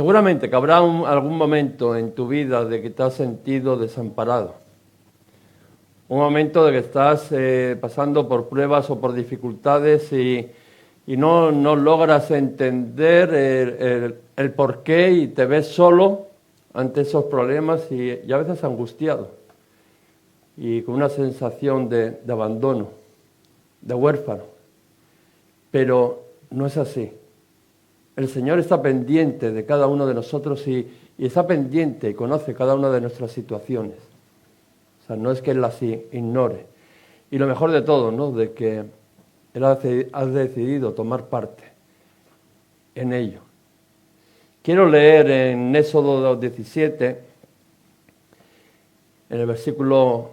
Seguramente que habrá algún momento en tu vida de que te has sentido desamparado. Un momento de que estás pasando por pruebas o por dificultades y no logras entender el porqué y te ves solo ante esos problemas y a veces angustiado y con una sensación de abandono, de huérfano. Pero no es así. El Señor está pendiente de cada uno de nosotros y está pendiente y conoce cada una de nuestras situaciones. O sea, no es que Él las ignore. Y lo mejor de todo, ¿no?, de que Él ha decidido tomar parte en ello. Quiero leer en Éxodo 17, en el versículo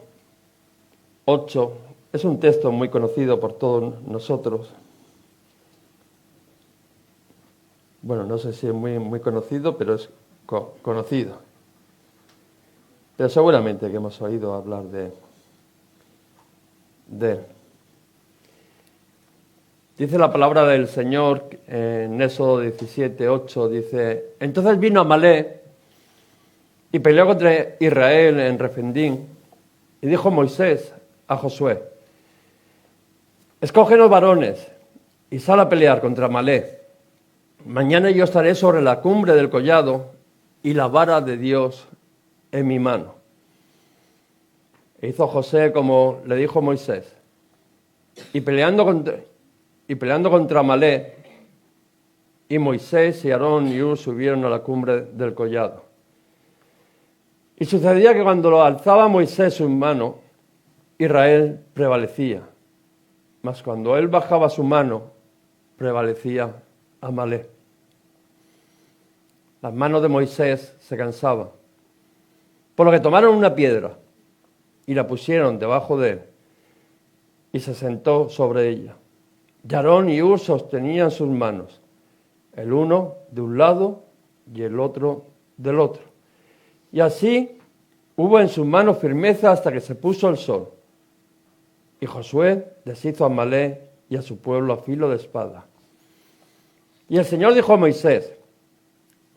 8. Es un texto muy conocido por todos nosotros. Bueno, no sé si es muy conocido, pero es conocido. Pero seguramente que hemos oído hablar de él. Dice la palabra del Señor en Éxodo 17, 8, dice: Entonces vino Amalec y peleó contra Israel en Refendín, y dijo Moisés a Josué: Escoge los varones y sal a pelear contra Amalec. Mañana yo estaré sobre la cumbre del collado y la vara de Dios en mi mano. E hizo José como le dijo Moisés. Y peleando contra Amalec, y Moisés y Aarón y Hur subieron a la cumbre del collado. Y sucedía que cuando lo alzaba Moisés su mano, Israel prevalecía. Mas cuando él bajaba su mano, prevalecía Amalec. Las manos de Moisés se cansaban, por lo que tomaron una piedra y la pusieron debajo de él, y se sentó sobre ella. Y Aarón y Hur sostenían sus manos, el uno de un lado y el otro del otro. Y así hubo en sus manos firmeza hasta que se puso el sol. Y Josué deshizo a Amalec y a su pueblo a filo de espada. Y el Señor dijo a Moisés: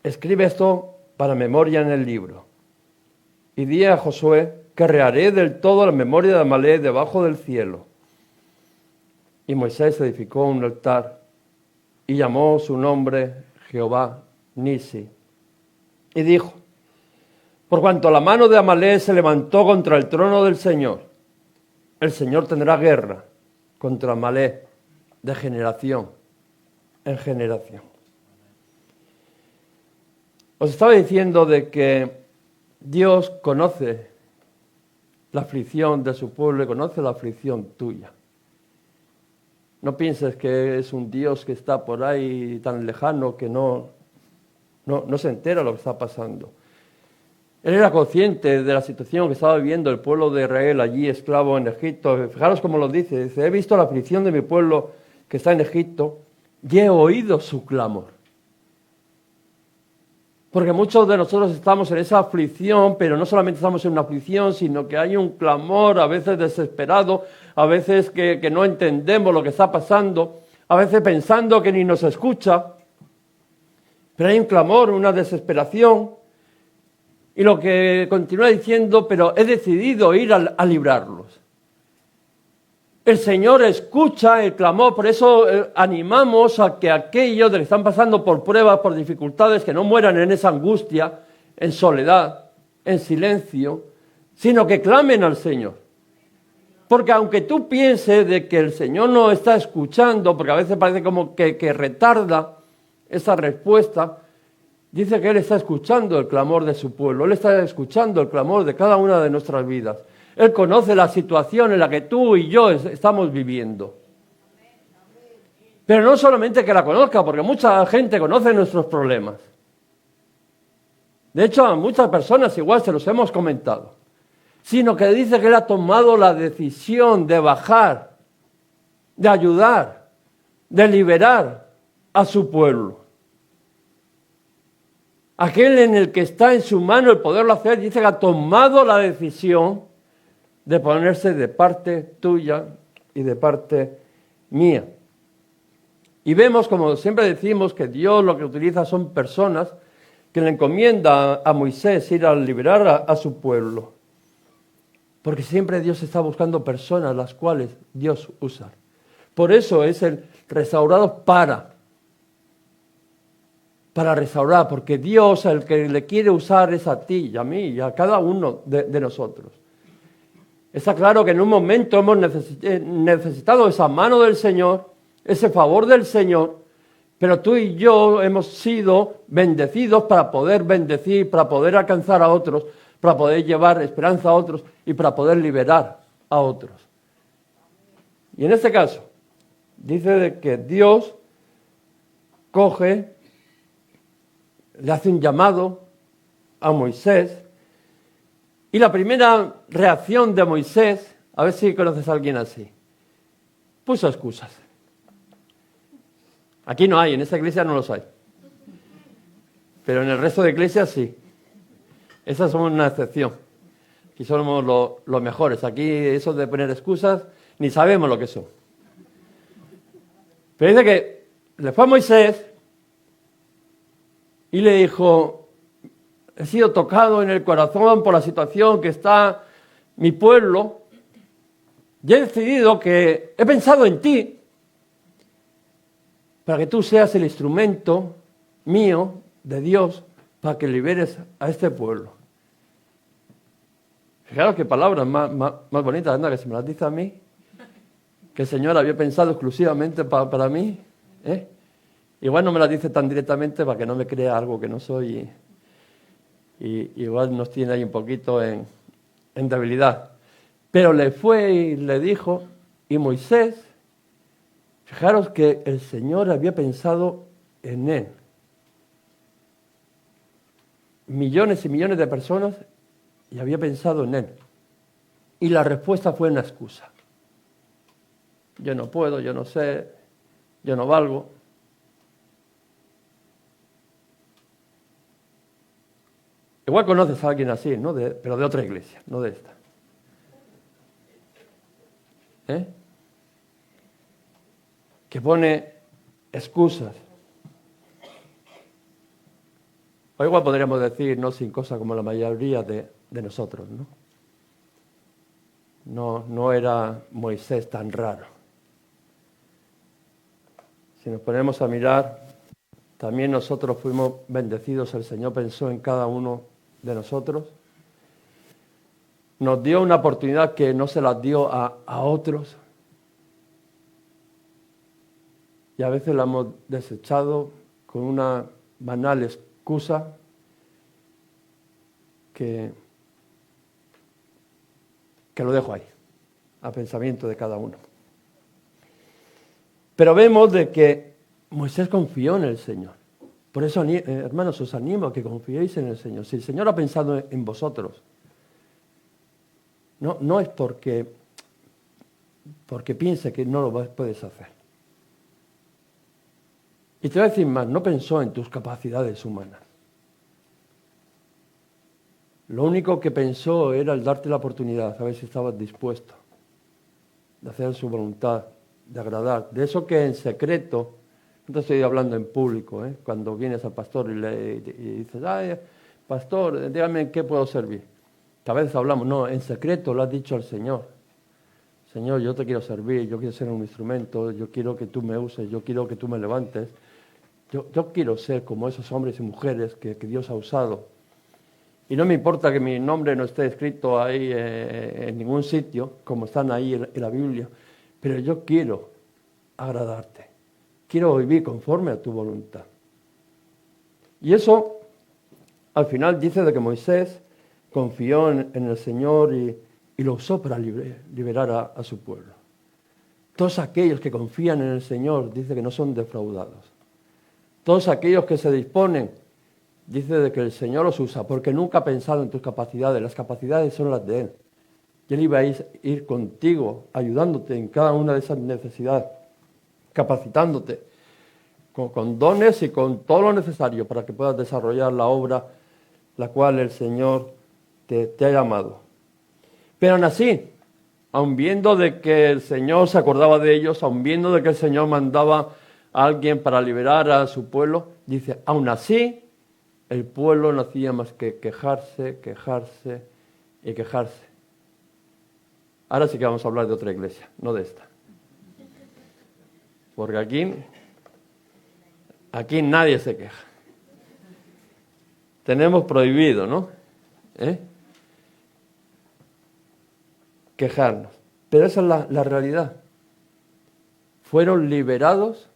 Escribe esto para memoria en el libro. Y di a Josué que reharé del todo la memoria de Amalec debajo del cielo. Y Moisés edificó un altar y llamó su nombre Jehová Nisi. Y dijo: Por cuanto la mano de Amalec se levantó contra el trono del Señor, el Señor tendrá guerra contra Amalec de generación en generación. Os estaba diciendo de que Dios conoce la aflicción de su pueblo y conoce la aflicción tuya. No pienses que es un Dios que está por ahí tan lejano que no se entera lo que está pasando. Él era consciente de la situación que estaba viviendo el pueblo de Israel allí esclavo en Egipto. Fijaros cómo lo dice. He visto la aflicción de mi pueblo que está en Egipto y he oído su clamor. Porque muchos de nosotros estamos en esa aflicción, pero no solamente estamos en una aflicción, sino que hay un clamor, a veces desesperado, a veces que no entendemos lo que está pasando, a veces pensando que ni nos escucha. Pero hay un clamor, una desesperación. Y lo que continúa diciendo: pero he decidido ir a librarlos. El Señor escucha el clamor, por eso animamos a que aquellos que están pasando por pruebas, por dificultades, que no mueran en esa angustia, en soledad, en silencio, sino que clamen al Señor. Porque aunque tú pienses de que el Señor no está escuchando, porque a veces parece como que retarda esa respuesta, dice que Él está escuchando el clamor de su pueblo, Él está escuchando el clamor de cada una de nuestras vidas. Él conoce la situación en la que tú y yo estamos viviendo. Pero no solamente que la conozca, porque mucha gente conoce nuestros problemas. De hecho, a muchas personas igual se los hemos comentado. Sino que dice que Él ha tomado la decisión de bajar, de ayudar, de liberar a su pueblo. Aquel en el que está en su mano el poderlo hacer, dice que ha tomado la decisión de ponerse de parte tuya y de parte mía. Y vemos, como siempre decimos, que Dios lo que utiliza son personas que le encomienda a Moisés ir a liberar a su pueblo. Porque siempre Dios está buscando personas las cuales Dios usa. Por eso es el restaurado para restaurar, porque Dios el que le quiere usar es a ti y a mí y a cada uno de nosotros. Está claro que en un momento hemos necesitado esa mano del Señor, ese favor del Señor, pero tú y yo hemos sido bendecidos para poder bendecir, para poder alcanzar a otros, para poder llevar esperanza a otros y para poder liberar a otros. Y en este caso, dice de que Dios coge, le hace un llamado a Moisés, y la primera reacción de Moisés, a ver si conoces a alguien así, puso excusas. Aquí no hay, en esta iglesia no los hay. Pero en el resto de iglesias sí. Esas son una excepción. Aquí somos los mejores. Aquí eso de poner excusas, ni sabemos lo que son. Pero dice que le fue a Moisés y le dijo, he sido tocado en el corazón por la situación que está mi pueblo y he decidido que he pensado en ti para que tú seas el instrumento mío, de Dios, para que liberes a este pueblo. Fijaros qué palabras más bonitas, anda, que se me las dice a mí, que el Señor había pensado exclusivamente para mí. Igual no me las dice tan directamente para que no me crea algo que no soy y igual nos tiene ahí un poquito en debilidad. Pero le fue y le dijo, y Moisés, fijaros que el Señor había pensado en él. Millones y millones de personas y había pensado en él. Y la respuesta fue una excusa. Yo no puedo, yo no sé, yo no valgo. Igual conoces a alguien así, ¿no? Pero de otra iglesia, no de esta. Que pone excusas. O igual podríamos decir, no sin cosa como la mayoría de nosotros, ¿no? No era Moisés tan raro. Si nos ponemos a mirar, también nosotros fuimos bendecidos, el Señor pensó en cada uno de nosotros. Nos dio una oportunidad que no se las dio a otros. Y a veces la hemos desechado con una banal excusa que lo dejo ahí, a pensamiento de cada uno. Pero vemos de que Moisés confió en el Señor. Por eso, hermanos, os animo a que confiéis en el Señor. Si el Señor ha pensado en vosotros, no es porque piense que no lo puedes hacer. Y te voy a decir más, no pensó en tus capacidades humanas. Lo único que pensó era el darte la oportunidad, a ver si estabas dispuesto de hacer su voluntad, de agradar. De eso que en secreto, no te estoy hablando en público, cuando vienes al pastor y dices, ay, pastor, dígame en qué puedo servir. Que a veces hablamos, no, en secreto lo has dicho al Señor. Señor, yo te quiero servir, yo quiero ser un instrumento, yo quiero que tú me uses, yo quiero que tú me levantes. Yo quiero ser como esos hombres y mujeres que Dios ha usado. Y no me importa que mi nombre no esté escrito ahí en ningún sitio, como están ahí en la Biblia, pero yo quiero agradarte. Quiero vivir conforme a tu voluntad. Y eso, al final, dice de que Moisés confió en el Señor y lo usó para liberar a su pueblo. Todos aquellos que confían en el Señor, dice que no son defraudados. Todos aquellos que se disponen, dice de que el Señor los usa, porque nunca ha pensado en tus capacidades. Las capacidades son las de Él. Y Él iba a ir contigo, ayudándote en cada una de esas necesidades, capacitándote con dones y con todo lo necesario para que puedas desarrollar la obra la cual el Señor te ha llamado. Pero aún así, aun viendo de que el Señor se acordaba de ellos, aun viendo de que el Señor mandaba a alguien para liberar a su pueblo, dice, aún así, el pueblo no hacía más que quejarse, quejarse y quejarse. Ahora sí que vamos a hablar de otra iglesia, no de esta. Porque aquí nadie se queja. Tenemos prohibido, ¿no? Quejarnos. Pero esa es la realidad. Fueron liberados,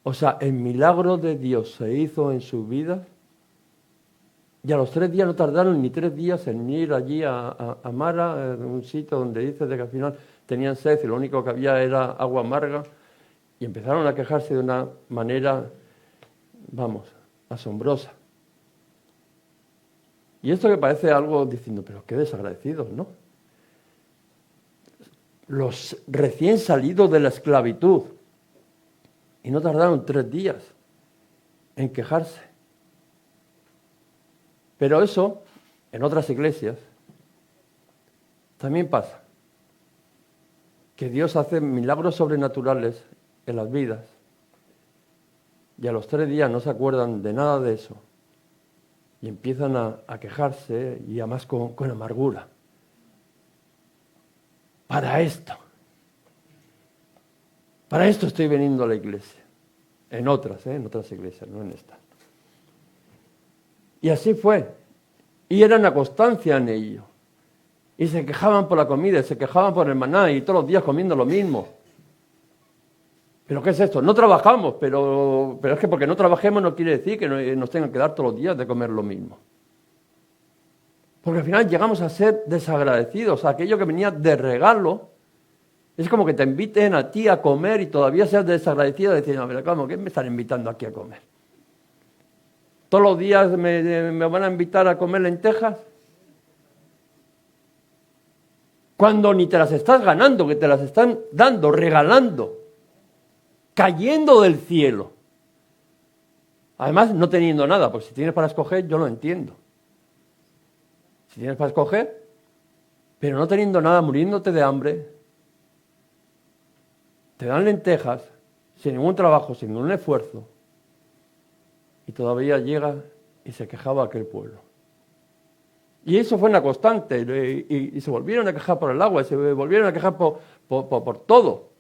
o sea, el milagro de Dios se hizo en sus vidas. Y a los 3 días no tardaron ni 3 días en ir allí a Mara, en un sitio donde dice de que al final tenían sed y lo único que había era agua amarga. Y empezaron a quejarse de una manera, asombrosa. Y esto que parece algo diciendo, pero qué desagradecidos, ¿no? Los recién salidos de la esclavitud. Y no tardaron 3 días en quejarse. Pero eso, en otras iglesias, también pasa. Que Dios hace milagros sobrenaturales en las vidas. Y a los 3 días no se acuerdan de nada de eso. Y empiezan a quejarse y además con amargura. Para esto estoy viniendo a la iglesia. En otras iglesias, no en esta. Y así fue. Y era una constancia en ello. Y se quejaban por la comida, se quejaban por el maná y todos los días comiendo lo mismo. ¿Pero qué es esto? No trabajamos, pero es que porque no trabajemos no quiere decir que nos tengan que dar todos los días de comer lo mismo. Porque al final llegamos a ser desagradecidos. Aquello que venía de regalo, es como que te inviten a ti a comer y todavía seas desagradecido y decir, no, pero ¿cómo? ¿Qué me están invitando aquí a comer? ¿Todos los días me van a invitar a comer lentejas? Cuando ni te las estás ganando, que te las están dando, regalando, cayendo del cielo. Además, no teniendo nada, porque si tienes para escoger, yo lo entiendo. Si tienes para escoger, pero no teniendo nada, muriéndote de hambre, te dan lentejas, sin ningún trabajo, sin ningún esfuerzo, y todavía llega y se quejaba aquel pueblo. Y eso fue una constante, y se volvieron a quejar por el agua, y se volvieron a quejar por todo.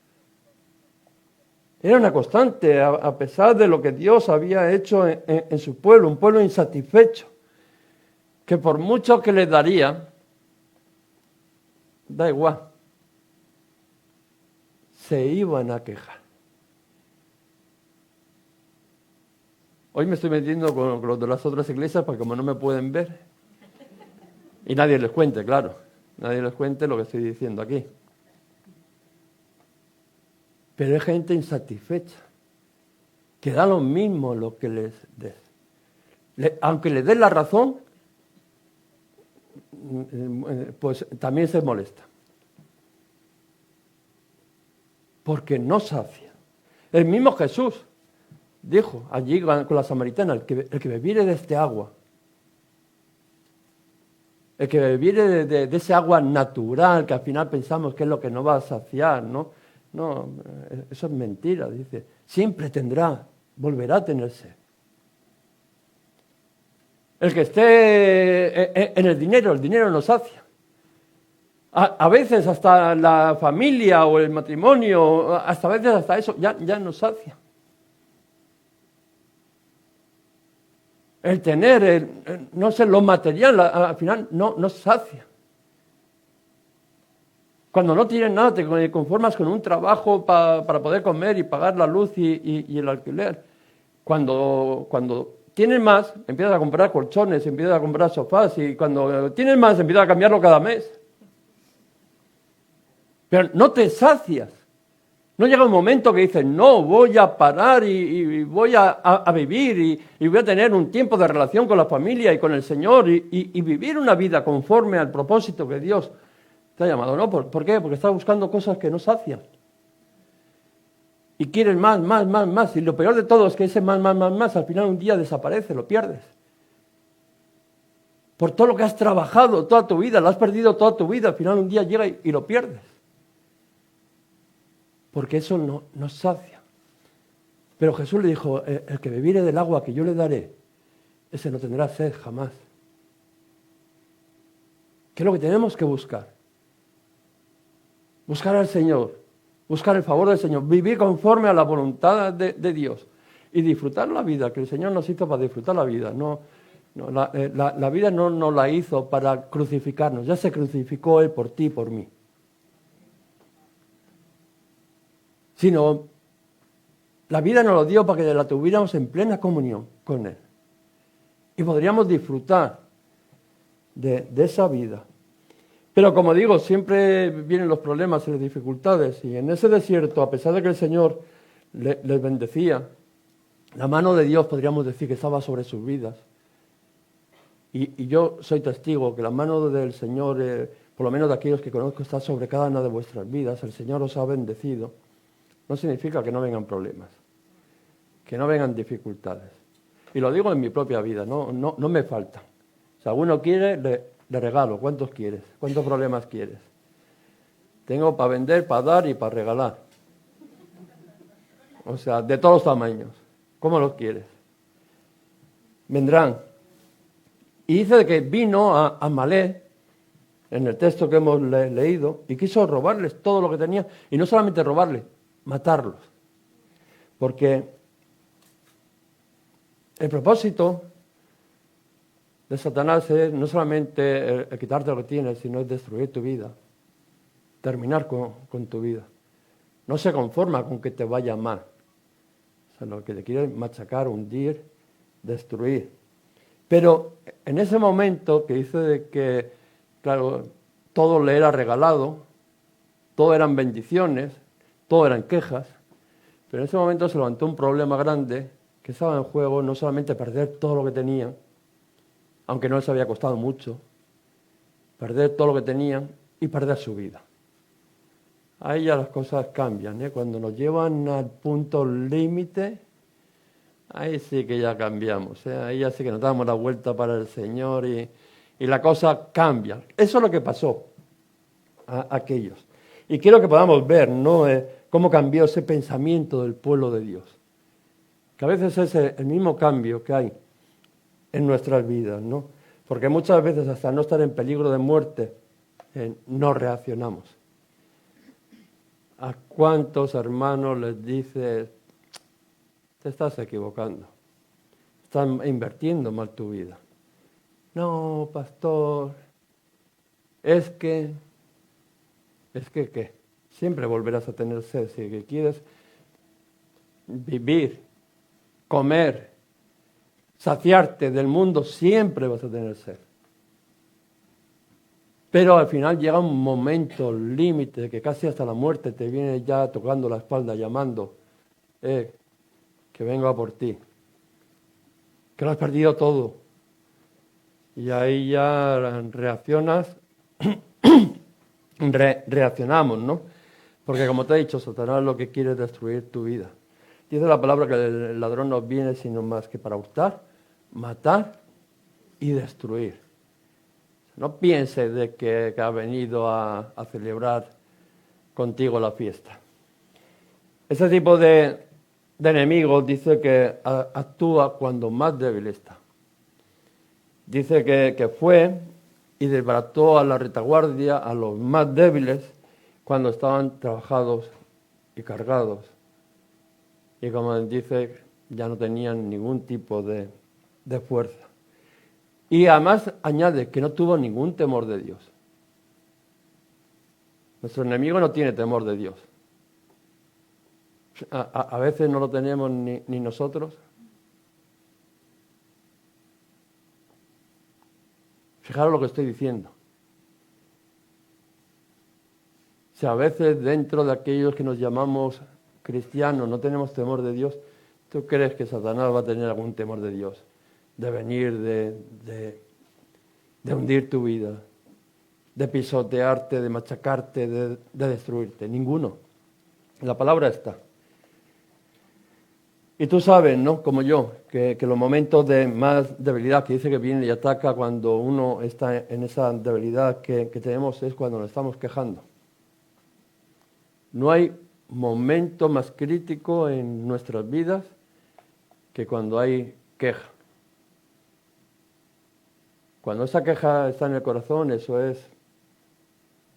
Era una constante, a pesar de lo que Dios había hecho en su pueblo, un pueblo insatisfecho, que por mucho que les daría, da igual, se iban a quejar. Hoy me estoy metiendo con los de las otras iglesias porque como no me pueden ver, y nadie les cuente, claro, nadie les cuente lo que estoy diciendo aquí. Pero hay gente insatisfecha, que da lo mismo lo que les des. Aunque les des la razón, pues también se molesta. Porque no sacia. El mismo Jesús dijo allí con la samaritana, el que bebiere de este agua, el que bebiere de ese agua natural, que al final pensamos que es lo que nos va a saciar, ¿no? No, eso es mentira, dice. Siempre volverá a tener sed. El que esté en el dinero nos sacia. A veces hasta la familia o el matrimonio, hasta a veces hasta eso, ya nos sacia. El tener, no sé, lo material, al final no sacia. Cuando no tienes nada, te conformas con un trabajo para poder comer y pagar la luz y el alquiler. Cuando tienes más, empiezas a comprar colchones, empiezas a comprar sofás, y cuando tienes más, empiezas a cambiarlo cada mes. Pero no te sacias. No llega un momento que dices, no, voy a parar y voy a vivir y voy a tener un tiempo de relación con la familia y con el Señor y vivir una vida conforme al propósito que Dios te ha llamado. ¿No? ¿Por qué? Porque estás buscando cosas que no sacian. Y quieres más. Y lo peor de todo es que ese más, al final un día desaparece, lo pierdes. Por todo lo que has trabajado toda tu vida, lo has perdido toda tu vida, al final un día llega y lo pierdes. Porque eso no sacia. Pero Jesús le dijo, el que bebiere del agua que yo le daré, ese no tendrá sed jamás. ¿Qué es lo que tenemos que buscar? Buscar al Señor, buscar el favor del Señor, vivir conforme a la voluntad de Dios y disfrutar la vida, que el Señor nos hizo para disfrutar la vida. La vida no nos la hizo para crucificarnos, ya se crucificó Él por ti y por mí. Sino, la vida nos lo dio para que la tuviéramos en plena comunión con Él. Y podríamos disfrutar de esa vida. Pero como digo, siempre vienen los problemas y las dificultades. Y en ese desierto, a pesar de que el Señor les bendecía, la mano de Dios podríamos decir que estaba sobre sus vidas. Y yo soy testigo que la mano del Señor, por lo menos de aquellos que conozco, está sobre cada una de vuestras vidas. El Señor os ha bendecido. No significa que no vengan problemas, que no vengan dificultades. Y lo digo en mi propia vida, no me falta. Si alguno quiere, le regalo. ¿Cuántos quieres? ¿Cuántos problemas quieres? Tengo para vender, para dar y para regalar. O sea, de todos los tamaños. ¿Cómo los quieres? Vendrán. Y dice que vino a Amalek, en el texto que hemos leído, y quiso robarles todo lo que tenía. Y no solamente robarles, matarlos. Porque el propósito de Satanás es no solamente el quitarte lo que tienes, sino es destruir tu vida, terminar con tu vida. No se conforma con que te vaya mal. O sea, lo que te quiere es machacar, hundir, destruir. Pero en ese momento que dice de que, claro, todo le era regalado, todo eran bendiciones, todo eran quejas, pero en ese momento se levantó un problema grande que estaba en juego, no solamente perder todo lo que tenían, aunque no les había costado mucho, perder todo lo que tenían y perder su vida. Ahí ya las cosas cambian, ¿eh? Cuando nos llevan al punto límite, ahí sí que ya cambiamos, ¿eh? Ahí ya sí que nos damos la vuelta para el Señor y la cosa cambia. Eso es lo que pasó a aquellos. Y quiero que podamos ver, ¿no? Cómo cambió ese pensamiento del pueblo de Dios. Que a veces es el mismo cambio que hay en nuestras vidas, ¿no? Porque muchas veces hasta no estar en peligro de muerte, no reaccionamos. ¿A cuántos hermanos les dices, te estás equivocando? Estás invirtiendo mal tu vida. No, pastor, es que ¿qué? Siempre volverás a tener sed. Si que quieres vivir, comer, saciarte del mundo, siempre vas a tener sed. Pero al final llega un momento límite que casi hasta la muerte te viene ya tocando la espalda, llamando, que vengo a por ti, que lo has perdido todo. Y ahí ya reaccionas, reaccionamos, ¿no? Porque como te he dicho, Satanás lo que quiere es destruir tu vida. Dice la palabra que el ladrón no viene sino más que para hurtar, matar y destruir. No pienses de que ha venido a celebrar contigo la fiesta. Ese tipo de enemigo dice que actúa cuando más débil está. Dice que fue y desbarató a la retaguardia, a los más débiles, cuando estaban trabajados y cargados. Y como dice, ya no tenían ningún tipo de fuerza. Y además añade que no tuvo ningún temor de Dios. Nuestro enemigo no tiene temor de Dios. A veces no lo tenemos ni nosotros. Fijaros lo que estoy diciendo. Si a veces dentro de aquellos que nos llamamos cristianos no tenemos temor de Dios, ¿tú crees que Satanás va a tener algún temor de Dios? De venir, de hundir tu vida, de pisotearte, de machacarte, de destruirte. Ninguno. La palabra está. Y tú sabes, ¿no? Como yo, que los momentos de más debilidad que dice que viene y ataca cuando uno está en esa debilidad que tenemos es cuando nos estamos quejando. No hay momento más crítico en nuestras vidas que cuando hay queja. Cuando esa queja está en el corazón, eso es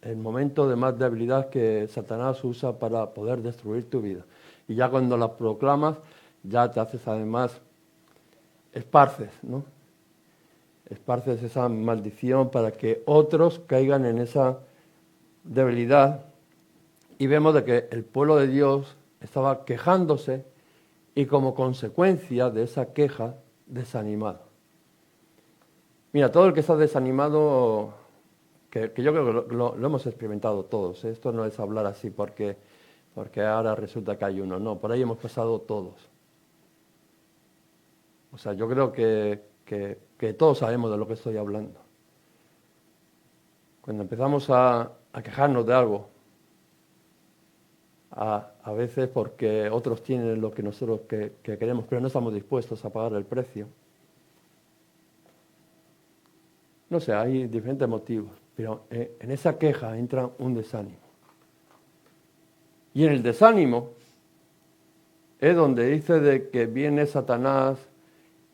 el momento de más debilidad que Satanás usa para poder destruir tu vida. Y ya cuando la proclamas, ya te haces además, esparces, ¿no? Esparces esa maldición para que otros caigan en esa debilidad. Y vemos de que el pueblo de Dios estaba quejándose y como consecuencia de esa queja, desanimado. Mira, todo el que está desanimado, que yo creo que lo hemos experimentado todos, ¿eh? Esto no es hablar así porque ahora resulta que hay uno, no, por ahí hemos pasado todos. O sea, yo creo que todos sabemos de lo que estoy hablando. Cuando empezamos a quejarnos de algo, a veces porque otros tienen lo que nosotros que queremos, pero no estamos dispuestos a pagar el precio. No sé, hay diferentes motivos, pero en esa queja entra un desánimo. Y en el desánimo es donde dice de que viene Satanás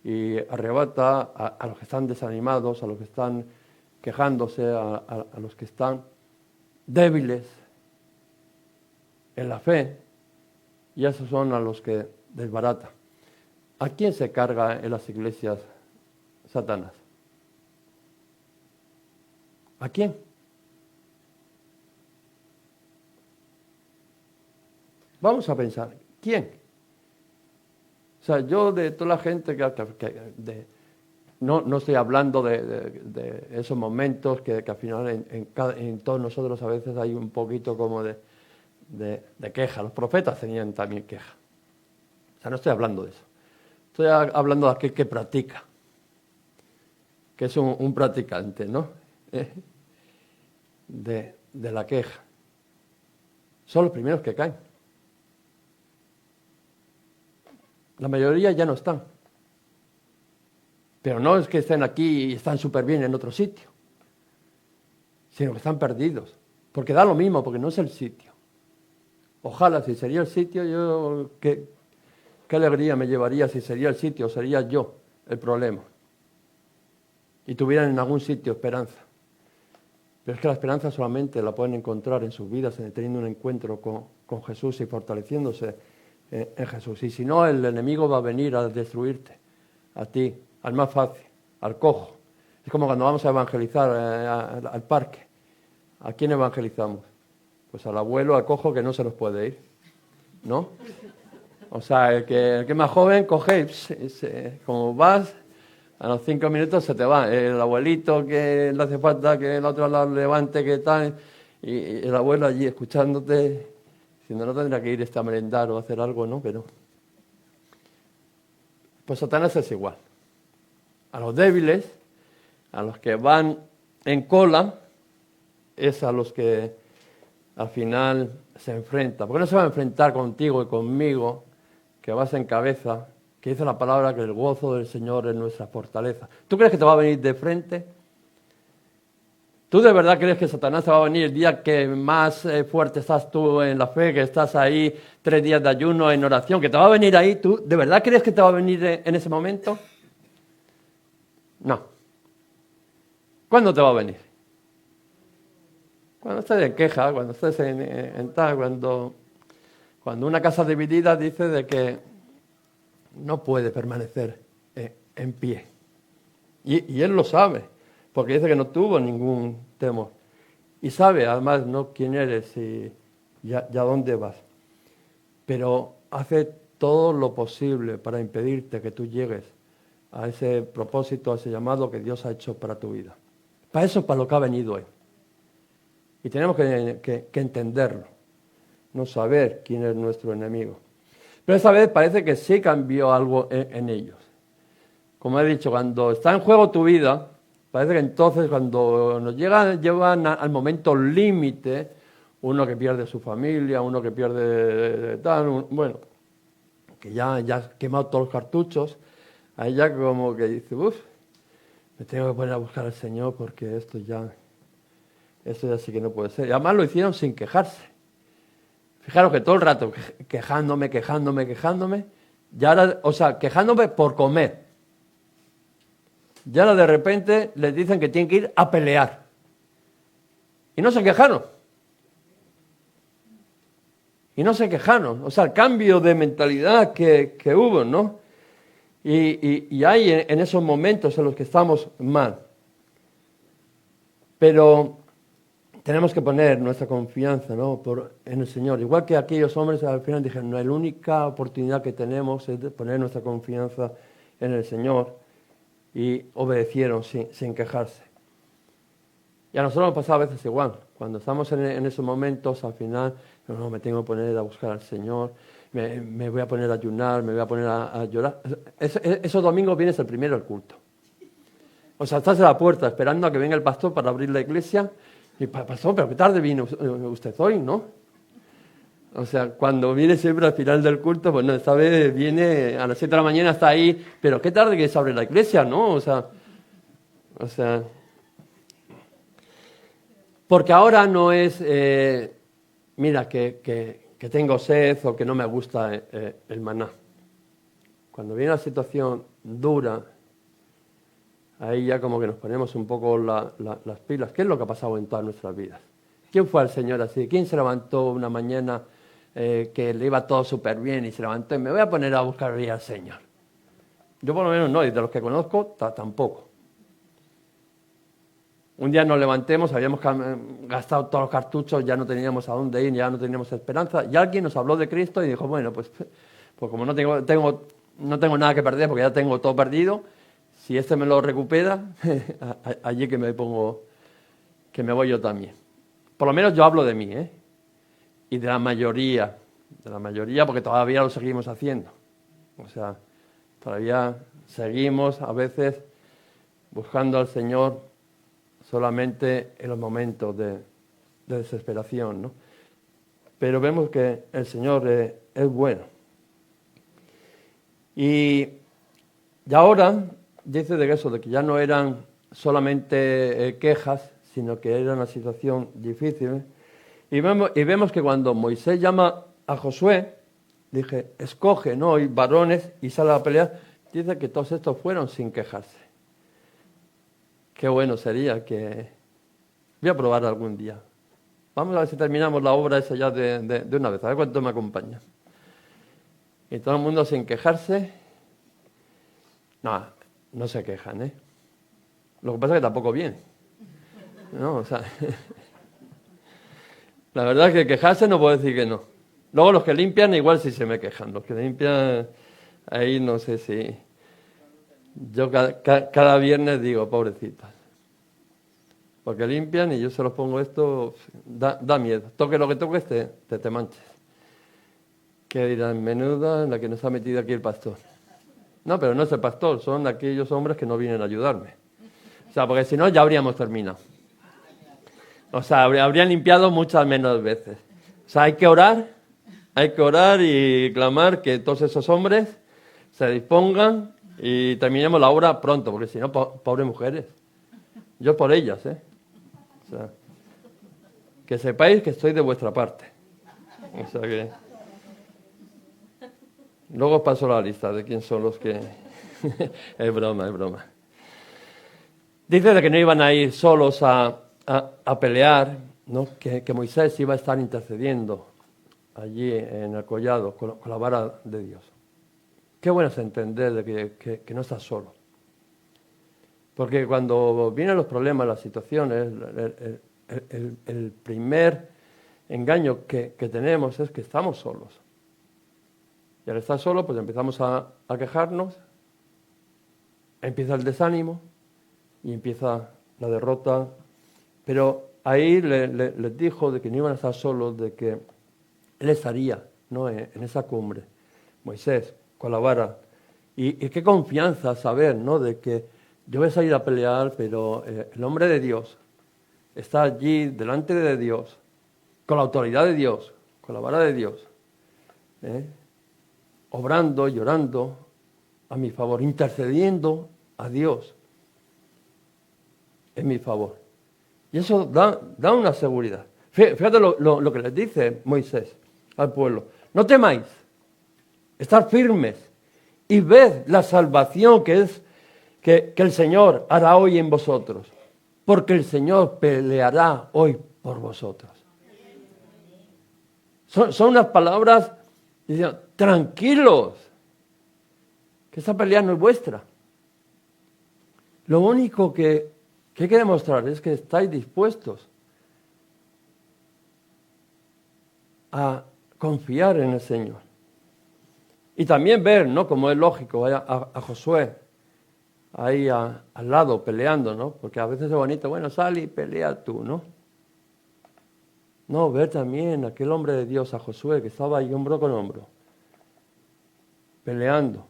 y arrebata a los que están desanimados, a los que están quejándose, a los que están débiles en la fe, y esos son a los que desbarata. ¿A quién se carga en las iglesias Satanás? ¿A quién? Vamos a pensar, ¿quién? O sea, yo de toda la gente no estoy hablando de esos momentos que al final en todos nosotros a veces hay un poquito como de queja. Los profetas tenían también queja. O sea, no estoy hablando de eso. Estoy hablando de aquel que practica, que es un practicante, ¿no? De la queja. Son los primeros que caen. La mayoría ya no están. Pero no es que estén aquí y están súper bien en otro sitio, sino que están perdidos. Porque da lo mismo, porque no es el sitio. Ojalá, si sería el sitio, yo qué alegría me llevaría si sería el sitio, sería yo el problema. Y tuvieran en algún sitio esperanza. Pero es que la esperanza solamente la pueden encontrar en sus vidas, teniendo un encuentro con Jesús y fortaleciéndose en Jesús. Y si no, el enemigo va a venir a destruirte, a ti, al más fácil, al cojo. Es como cuando vamos a evangelizar al parque. ¿A quién evangelizamos? Pues al abuelo, al cojo que no se nos puede ir, ¿no? O sea, el que es más joven coge, como vas, a los 5 minutos se te va. El abuelito que le hace falta que el otro lado levante, que tal, y el abuelo allí escuchándote, diciendo no tendrá que ir a merendar o hacer algo, ¿no? Pero pues Satanás es igual. A los débiles, a los que van en cola, es a los que al final se enfrenta. Porque no se va a enfrentar contigo y conmigo, que vas en cabeza, que dice la palabra que el gozo del Señor es nuestra fortaleza. ¿Tú crees que te va a venir de frente? ¿Tú de verdad crees que Satanás te va a venir el día que más fuerte estás tú en la fe, que estás ahí 3 días de ayuno en oración, que te va a venir ahí? ¿Tú de verdad crees que te va a venir en ese momento? No. ¿Cuándo te va a venir? Cuando estés en queja, cuando estés en tal, cuando una casa dividida dice de que no puede permanecer en pie. Y él lo sabe, porque dice que no tuvo ningún temor. Y sabe además no quién eres y a dónde vas. Pero hace todo lo posible para impedirte que tú llegues a ese propósito, a ese llamado que Dios ha hecho para tu vida. Para eso es para lo que ha venido Él. Y tenemos que entenderlo, no saber quién es nuestro enemigo. Pero esta vez parece que sí cambió algo en ellos. Como he dicho, cuando está en juego tu vida, parece que entonces cuando nos llevan al momento límite, uno que pierde su familia, uno que pierde tal, bueno, que ya ha quemado todos los cartuchos, ahí ya como que dice, me tengo que poner a buscar al Señor porque esto ya sí que no puede ser. Y además lo hicieron sin quejarse. Fijaros que todo el rato quejándome, y ahora, o sea, quejándome por comer. Y ahora de repente les dicen que tienen que ir a pelear. Y no se quejaron. O sea, el cambio de mentalidad que hubo, ¿no? Y hay en esos momentos en los que estamos mal. Pero tenemos que poner nuestra confianza, ¿no? en el Señor. Igual que aquellos hombres al final dijeron, no, la única oportunidad que tenemos es de poner nuestra confianza en el Señor. Y obedecieron sin quejarse. Y a nosotros nos pasa a veces igual. Cuando estamos en esos momentos, al final, no, me tengo que poner a buscar al Señor, me voy a poner a ayunar, me voy a poner a llorar. Esos domingos vienes el primero al culto. O sea, estás en la puerta esperando a que venga el pastor para abrir la iglesia. Y pastor, pero qué tarde viene usted hoy, ¿no? O sea, cuando viene siempre al final del culto, pues no, esta vez viene a las 7 de la mañana, está ahí, pero qué tarde que se abre la iglesia, ¿no? O sea, porque ahora no es, mira, que tengo sed o que no me gusta el maná. Cuando viene la situación dura, ahí ya como que nos ponemos un poco las pilas. ¿Qué es lo que ha pasado en todas nuestras vidas? ¿Quién fue el Señor así? ¿Quién se levantó una mañana que le iba todo súper bien y se levantó y me voy a poner a buscar al Señor? Yo por lo menos no, y de los que conozco tampoco. Un día nos levantemos, habíamos gastado todos los cartuchos, ya no teníamos a dónde ir, ya no teníamos esperanza, y alguien nos habló de Cristo y dijo, bueno, pues como no tengo nada que perder porque ya tengo todo perdido, si este me lo recupera, allí que me voy yo también. Por lo menos yo hablo de mí, y de la mayoría, porque todavía lo seguimos haciendo. O sea, todavía seguimos a veces buscando al Señor solamente en los momentos de desesperación, ¿no? Pero vemos que el Señor es bueno. Y ahora dice de eso, de que ya no eran solamente quejas, sino que era una situación difícil. Y vemos que cuando Moisés llama a Josué, dije, escoge, ¿no? Y varones y sale a pelear, dice que todos estos fueron sin quejarse. Qué bueno sería que... Voy a probar algún día. Vamos a ver si terminamos la obra esa ya de una vez, a ver cuánto me acompaña. Y todo el mundo sin quejarse. No se quejan, ¿eh? Lo que pasa es que tampoco viene. No, o sea... La verdad es que quejarse no puedo decir que no. Luego los que limpian igual sí se me quejan. Los que limpian, ahí no sé si... Yo cada viernes digo, pobrecitas. Porque limpian y yo se los pongo esto, da miedo. Toque lo que toques, te manches. ¿Qué dirán? Menuda la que nos ha metido aquí el pastor. No, pero no es el pastor, son aquellos hombres que no vienen a ayudarme. O sea, porque si no ya habríamos terminado. O sea, habrían limpiado muchas menos veces. O sea, hay que orar y clamar que todos esos hombres se dispongan y terminemos la obra pronto, porque si no, pobres mujeres. Yo por ellas, O sea, que sepáis que estoy de vuestra parte. O sea que... Luego os paso la lista de quién son los que... Es broma. Dice de que no iban a ir solos a pelear, ¿no? Que Moisés iba a estar intercediendo allí en el collado con la vara de Dios. Qué bueno es entender de que no estás solo. Porque cuando vienen los problemas, las situaciones, el primer engaño que tenemos es que estamos solos. Y al estar solos, pues empezamos a quejarnos, empieza el desánimo y empieza la derrota. Pero ahí les dijo de que no iban a estar solos, de que él estaría, ¿no? en esa cumbre, Moisés, con la vara. Y qué confianza saber, ¿no? De que yo voy a salir a pelear, pero el hombre de Dios está allí delante de Dios, con la autoridad de Dios, con la vara de Dios, obrando, llorando a mi favor, intercediendo a Dios en mi favor. Y eso da una seguridad. Fíjate lo que les dice Moisés al pueblo. No temáis, estad firmes y ved la salvación que que el Señor hará hoy en vosotros, porque el Señor peleará hoy por vosotros. Son unas palabras diciendo, tranquilos, que esa pelea no es vuestra. Lo único que hay que demostrar es que estáis dispuestos a confiar en el Señor. Y también ver, ¿no? Como es lógico, a Josué ahí al lado peleando, ¿no? Porque a veces es bonito, bueno, sal y pelea tú, ¿no? No, ver también a aquel hombre de Dios, a Josué, que estaba ahí hombro con hombro, peleando.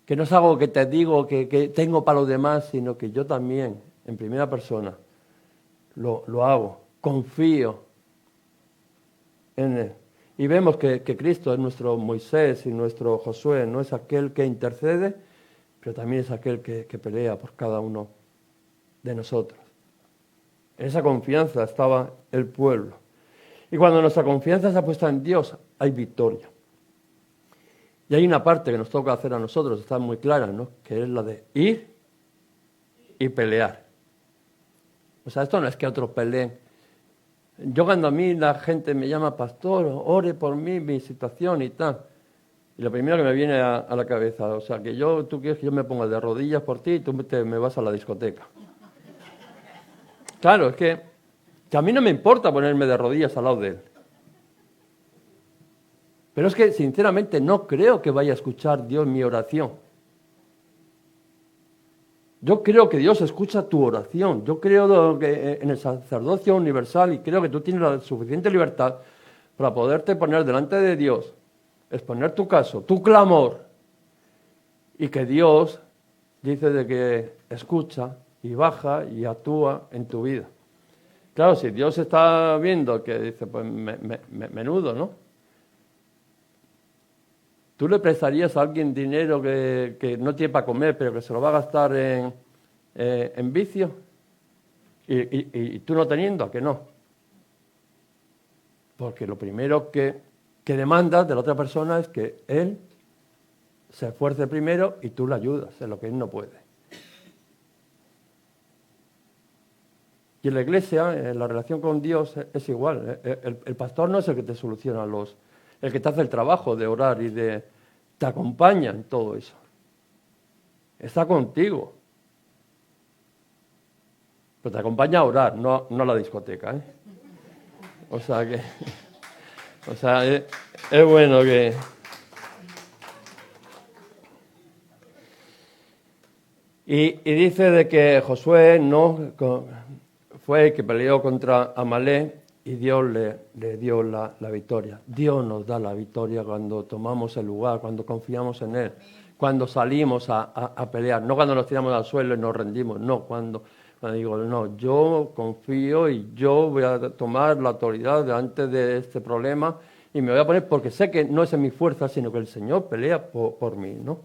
Que no es algo que te digo que tengo para los demás, sino que yo también, en primera persona, lo hago. Confío en Él. Y vemos que Cristo es nuestro Moisés y nuestro Josué, no es aquel que intercede, pero también es aquel que pelea por cada uno de nosotros. En esa confianza estaba el pueblo. Y cuando nuestra confianza está puesta en Dios, hay victoria. Y hay una parte que nos toca hacer a nosotros, está muy clara, ¿no? Que es la de ir y pelear. O sea, esto no es que otros peleen. Yo cuando a mí la gente me llama pastor, ore por mí, mi situación y tal. Y lo primero que me viene a la cabeza, o sea, que tú quieres que yo me ponga de rodillas por ti y tú me vas a la discoteca. Claro, es que a mí no me importa ponerme de rodillas al lado de él. Pero es que, sinceramente, no creo que vaya a escuchar Dios mi oración. Yo creo que Dios escucha tu oración. Yo creo que en el sacerdocio universal y creo que tú tienes la suficiente libertad para poderte poner delante de Dios, exponer tu caso, tu clamor, y que Dios dice de que escucha y baja y actúa en tu vida. Claro, si Dios está viendo que dice, pues menudo, ¿no? ¿Tú le prestarías a alguien dinero que no tiene para comer, pero que se lo va a gastar en vicio? Y tú no teniendo, ¿a que no? Porque lo primero que demandas de la otra persona es que él se esfuerce primero y tú le ayudas en lo que él no puede. Y en la iglesia, en la relación con Dios, es igual. El pastor no es el que te soluciona el que te hace el trabajo de orar y te acompaña en todo eso. Está contigo. Pero te acompaña a orar, no a la discoteca, ¿eh? O sea que... O sea, es bueno que... Y dice de que Josué no fue el que peleó contra Amalek y Dios le dio la victoria. Dios nos da la victoria cuando tomamos el lugar, cuando confiamos en Él, cuando salimos a pelear, no cuando nos tiramos al suelo y nos rendimos, no, cuando digo, no, yo confío y yo voy a tomar la autoridad delante de este problema y me voy a poner, porque sé que no es en mi fuerza, sino que el Señor pelea por mí, ¿no?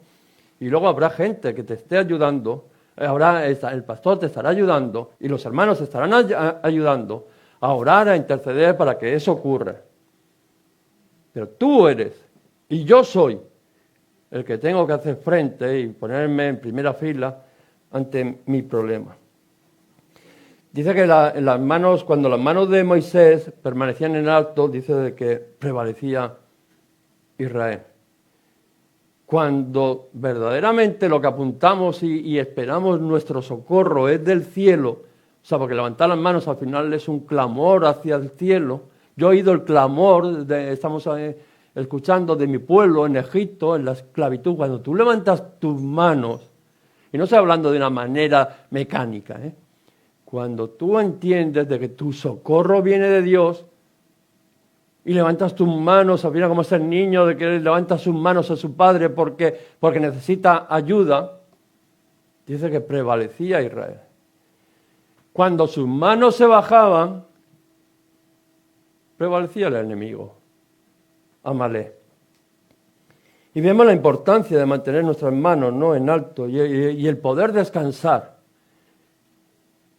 Y luego habrá gente que te esté ayudando, el pastor te estará ayudando y los hermanos te estarán ayudando a orar, a interceder para que eso ocurra. Pero tú eres, y yo soy, el que tengo que hacer frente y ponerme en primera fila ante mi problema. Dice que cuando las manos de Moisés permanecían en alto, dice de que prevalecía Israel. Cuando verdaderamente lo que apuntamos y esperamos nuestro socorro es del cielo, o sea, porque levantar las manos al final es un clamor hacia el cielo. Yo he oído el clamor, estamos escuchando de mi pueblo en Egipto, en la esclavitud. Cuando tú levantas tus manos, y no estoy hablando de una manera mecánica, cuando tú entiendes de que tu socorro viene de Dios, y levantas tus manos, al final como ese niño de que levanta sus manos a su padre porque necesita ayuda, dice que prevalecía Israel. Cuando sus manos se bajaban, prevalecía el enemigo, Amalek. Y vemos la importancia de mantener nuestras manos, ¿no?, en alto y el poder descansar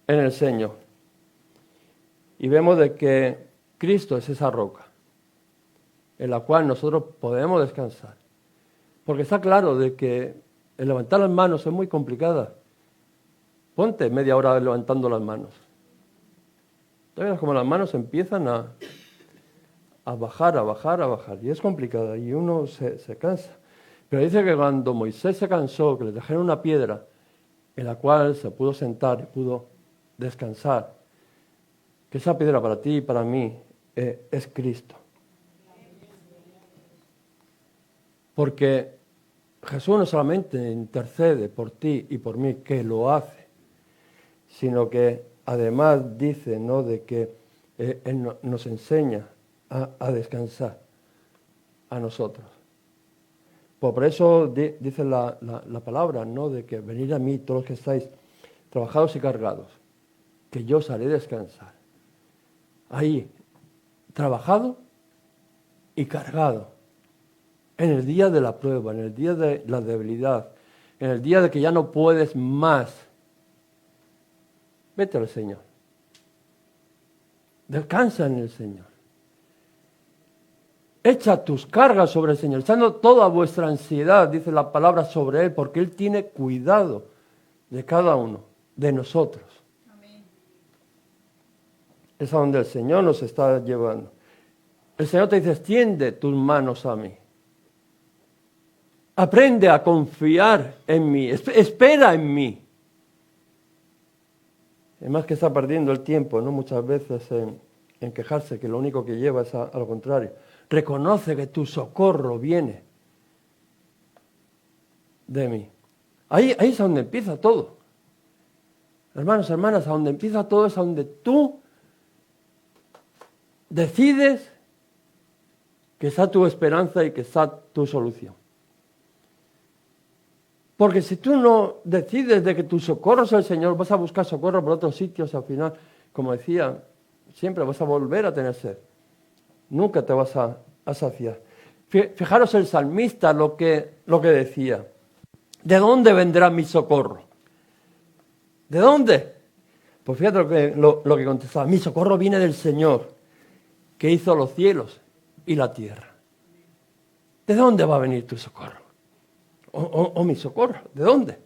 en el Señor. Y vemos de que Cristo es esa roca en la cual nosotros podemos descansar. Porque está claro de que el levantar las manos es muy complicada. ponte media hora levantando las manos. Te verás como las manos empiezan a bajar, a bajar, a bajar. Y es complicado y uno se cansa. Pero dice que cuando Moisés se cansó, que le trajeron una piedra en la cual se pudo sentar y pudo descansar, que esa piedra para ti y para mí es Cristo. Porque Jesús no solamente intercede por ti y por mí, que lo hace, sino que además dice, ¿no?, de que Él nos enseña a descansar a nosotros. Por eso dice la palabra, ¿no?, de que venid a mí todos los que estáis trabajados y cargados, que yo os haré descansar. Ahí, trabajado y cargado. En el día de la prueba, en el día de la debilidad, en el día de que ya no puedes más, vete al Señor. Descansa en el Señor. Echa tus cargas sobre el Señor, echando toda vuestra ansiedad, dice la palabra, sobre Él, porque Él tiene cuidado de cada uno, de nosotros. Amén. Es a donde el Señor nos está llevando. El Señor te dice, extiende tus manos a mí. Aprende a confiar en mí, espera en mí. Es más que está perdiendo el tiempo, ¿no?, muchas veces en quejarse, que lo único que lleva es a lo contrario. Reconoce que tu socorro viene de mí. Ahí es donde empieza todo. Hermanos, hermanas, a donde empieza todo es a donde tú decides que está tu esperanza y que está tu solución. Porque si tú no decides de que tu socorro es el Señor, vas a buscar socorro por otros sitios y al final, como decía, siempre vas a volver a tener sed. Nunca te vas a saciar. Fijaros el salmista lo que decía. ¿De dónde vendrá mi socorro? ¿De dónde? Pues fíjate lo que contestaba. Mi socorro viene del Señor, que hizo los cielos y la tierra. ¿De dónde va a venir tu socorro? ¿O mi socorro? ¿De dónde?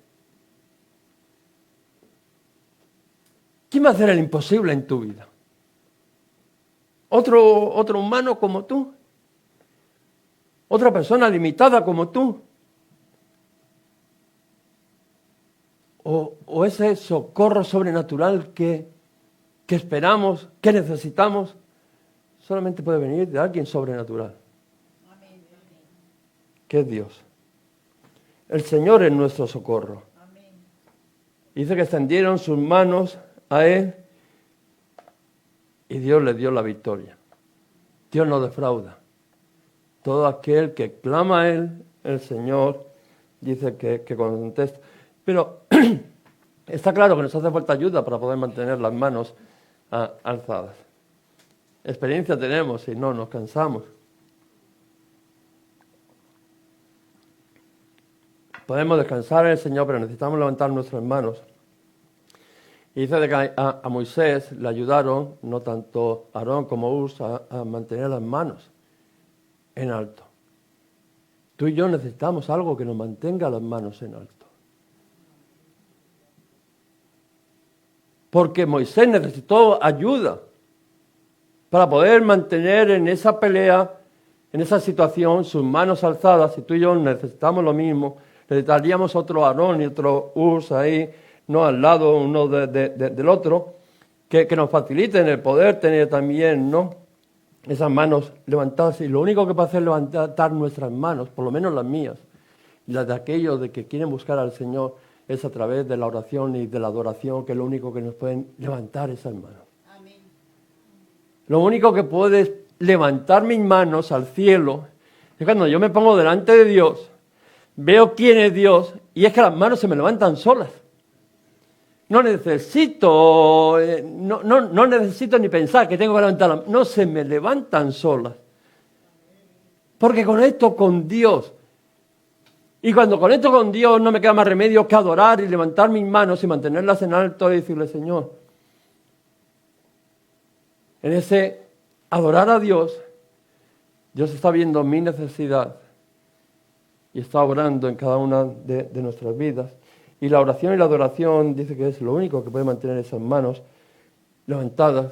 ¿Quién va a hacer el imposible en tu vida? ¿Otro humano como tú? ¿Otra persona limitada como tú? ¿O ese socorro sobrenatural que esperamos, que necesitamos, solamente puede venir de alguien sobrenatural? Amén. Que es Dios. El Señor es nuestro socorro. Amén. Dice que extendieron sus manos a Él y Dios le dio la victoria. Dios no defrauda. Todo aquel que clama a Él, el Señor dice que contesta. Pero está claro que nos hace falta ayuda para poder mantener las manos alzadas. Experiencia tenemos y no nos cansamos. Podemos descansar en el Señor, pero necesitamos levantar nuestras manos. Y dice que a Moisés le ayudaron, no tanto Aarón como Hur, a mantener las manos en alto. Tú y yo necesitamos algo que nos mantenga las manos en alto. Porque Moisés necesitó ayuda para poder mantener en esa pelea, en esa situación, sus manos alzadas. Y tú y yo necesitamos lo mismo. Necesitaríamos otro Aarón y otro Hur ahí, no al lado uno del otro, que nos faciliten el poder tener también, ¿no?, esas manos levantadas. Y lo único que puede hacer es levantar nuestras manos, por lo menos las mías, y las de aquellos de que quieren buscar al Señor, es a través de la oración y de la adoración, que es lo único que nos pueden levantar esas manos. Amén. Lo único que puede levantar mis manos al cielo es cuando yo me pongo delante de Dios, veo quién es Dios, y es que las manos se me levantan solas. No necesito ni pensar que tengo que levantarlas. No, se me levantan solas. Porque conecto con Dios. Y cuando conecto con Dios no me queda más remedio que adorar y levantar mis manos y mantenerlas en alto y decirle, Señor, en ese adorar a Dios, Dios está viendo mi necesidad y está obrando en cada una de nuestras vidas. Y la oración y la adoración dice que es lo único que puede mantener esas manos levantadas,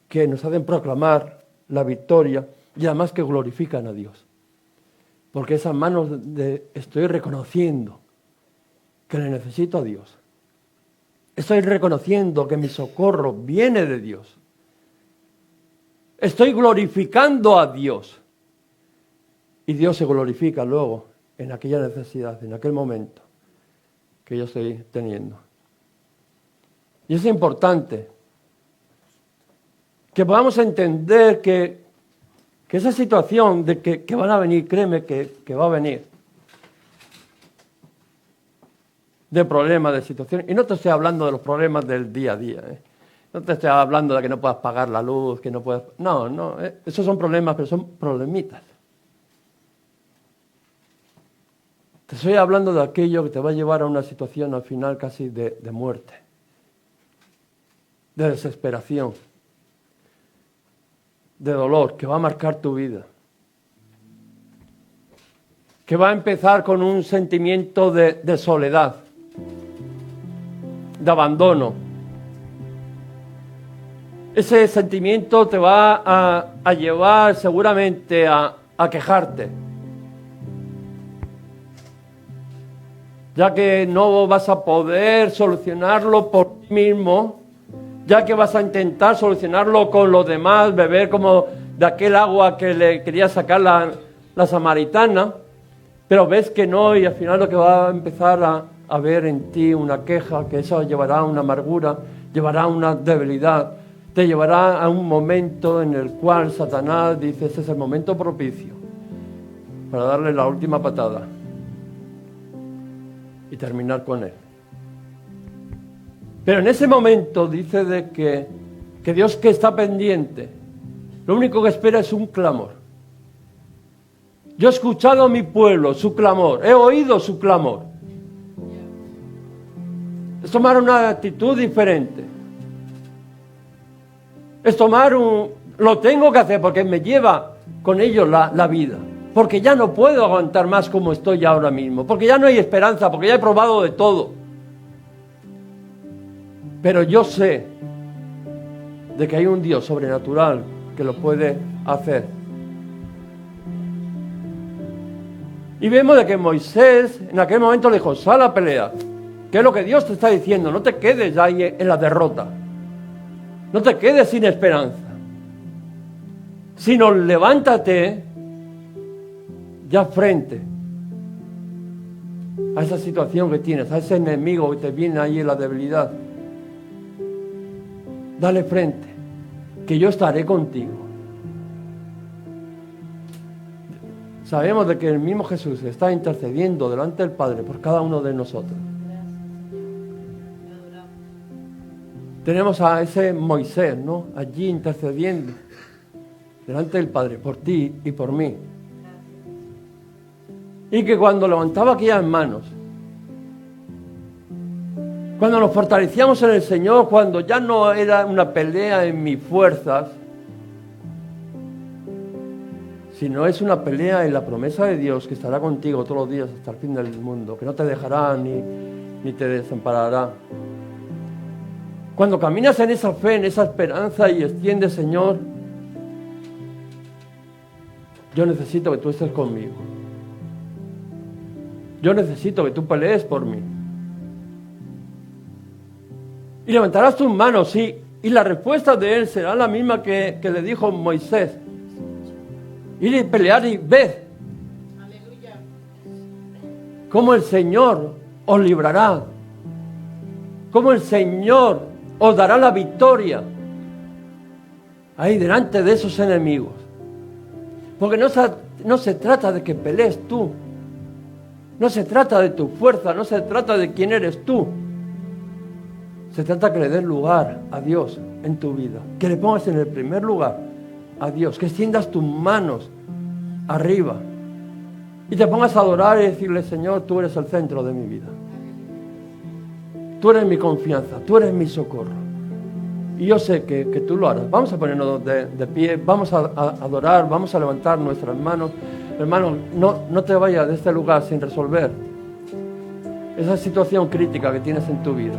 que nos hacen proclamar la victoria y además que glorifican a Dios. Porque esas manos estoy reconociendo que le necesito a Dios. Estoy reconociendo que mi socorro viene de Dios. Estoy glorificando a Dios. Y Dios se glorifica luego en aquella necesidad, en aquel momento que yo estoy teniendo. Y es importante que podamos entender que esa situación de que van a venir, créeme que va a venir, de problemas, de situaciones, y no te estoy hablando de los problemas del día a día, no te estoy hablando de que no puedas pagar la luz, que no puedas... No, esos son problemas, pero son problemitas. Te estoy hablando de aquello que te va a llevar a una situación al final casi de muerte, de desesperación, de dolor, que va a marcar tu vida, que va a empezar con un sentimiento de soledad, de abandono. Ese sentimiento te va a llevar seguramente a quejarte, ya que no vas a poder solucionarlo por ti mismo, ya que vas a intentar solucionarlo con los demás, beber como de aquel agua que le quería sacar la samaritana, pero ves que no, y al final lo que va a empezar a ver en ti una queja, que eso llevará a una amargura, llevará a una debilidad, te llevará a un momento en el cual Satanás dice, ese es el momento propicio para darle la última patada y terminar con él. Pero en ese momento dice de que Dios que está pendiente, lo único que espera es un clamor. Yo he escuchado a mi pueblo, su clamor, he oído su clamor. Es tomar una actitud diferente. Es tomar lo tengo que hacer porque me lleva con ello la vida. Porque ya no puedo aguantar más como estoy ahora mismo. Porque ya no hay esperanza, porque ya he probado de todo. Pero yo sé de que hay un Dios sobrenatural que lo puede hacer. Y vemos de que Moisés en aquel momento le dijo, sal a pelear. ¿Qué es lo que Dios te está diciendo? No te quedes ahí en la derrota. No te quedes sin esperanza. Sino levántate ya frente a esa situación que tienes, a ese enemigo que te viene ahí en la debilidad. Dale frente, que yo estaré contigo. Sabemos de que el mismo Jesús está intercediendo delante del Padre por cada uno de nosotros. Tenemos a ese Moisés, ¿no? Allí intercediendo delante del Padre por ti y por mí. Y que cuando levantaba aquellas manos, cuando nos fortalecíamos en el Señor, cuando ya no era una pelea en mis fuerzas, sino es una pelea en la promesa de Dios que estará contigo todos los días hasta el fin del mundo, que no te dejará ni te desamparará. Cuando caminas en esa fe, en esa esperanza y extiendes, Señor, yo necesito que tú estés conmigo. Yo necesito que tú pelees por mí. Y levantarás tus manos, sí, y la respuesta de él será la misma que le dijo Moisés. Ir y pelear y ved cómo el Señor os librará, cómo el Señor os dará la victoria ahí delante de esos enemigos. Porque no se trata de que pelees tú, no se trata de tu fuerza, no se trata de quién eres tú. Se trata que le des lugar a Dios en tu vida, que le pongas en el primer lugar a Dios, que extiendas tus manos arriba y te pongas a adorar y decirle, Señor, tú eres el centro de mi vida. Tú eres mi confianza, tú eres mi socorro. Y yo sé que tú lo harás. Vamos a ponernos de pie, vamos a adorar, vamos a levantar nuestras manos. Hermano, no te vayas de este lugar sin resolver esa situación crítica que tienes en tu vida.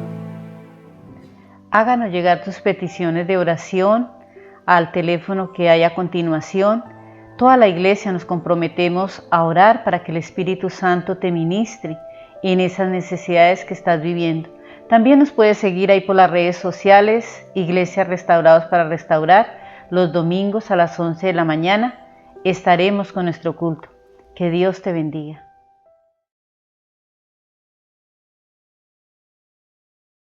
Háganos llegar tus peticiones de oración al teléfono que hay a continuación. Toda la iglesia nos comprometemos a orar para que el Espíritu Santo te ministre en esas necesidades que estás viviendo. También nos puedes seguir ahí por las redes sociales, Iglesias Restaurados para Restaurar. Los domingos a las 11 de la mañana estaremos con nuestro culto. Que Dios te bendiga.